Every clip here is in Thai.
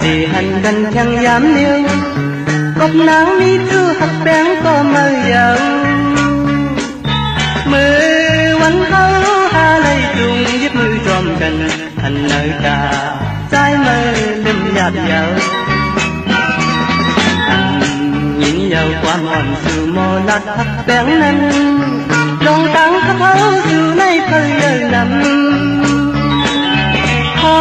đi hành gần chẳng dám liêu cốc nắng mi thư hạt bén có mơ dạo mơวันเขาหาเลยจุงยึดมือรวมกันทันเนยตาใจมือลืมหยาบเยายินยาวความอ่อนสู่โมลัดหักแบงนั้นลงตั้งเขาเผาสู่ในเพลเยนำขอ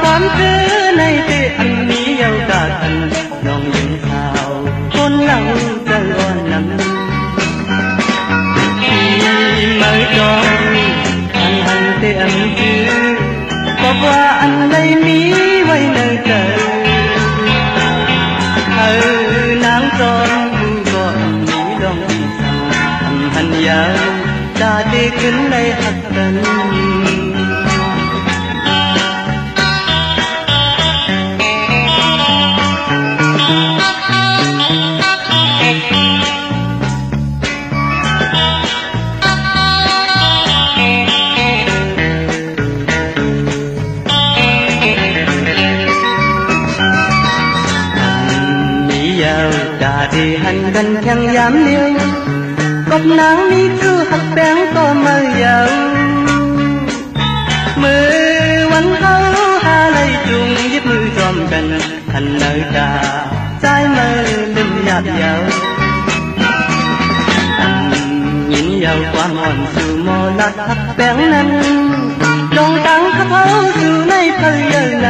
ความซื้อในเตอันนี้ยาวกาทันน้องยิงสาวคนหลังจะอ่อนนำmới cho anh thì anh chứ có qua anh đây mí quay nơi trời nắng gió gọi mí đông sầm anh giờ đã đi kính đây hạt tình đã đi hành gần chẳng dám liêu cốc nắng mi thư hạt bén có mơ dạo mơวันเขาหาเลยจุงยึดมือรวมกันทันเนยตาใจมือลืมหยาบเยายินยาวความอ่อนสู่โมลัดหักแบงนั้นลงตั้งเขาเผาสู่ในเพลเยน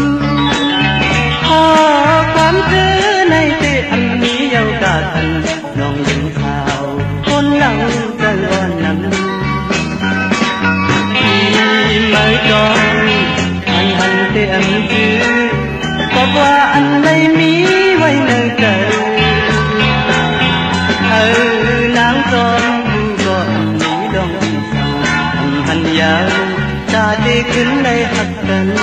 ำขอความซื้อในเตอันนี้ยาวกาทันน้องยิงข่าวคนหลังจะอ่อนนั้นmới cho anh thì anh chứ có qua anh lấy mí quay nơi trời nắng gió gọi mí đông anh giờ ta đi kính đây hạt tình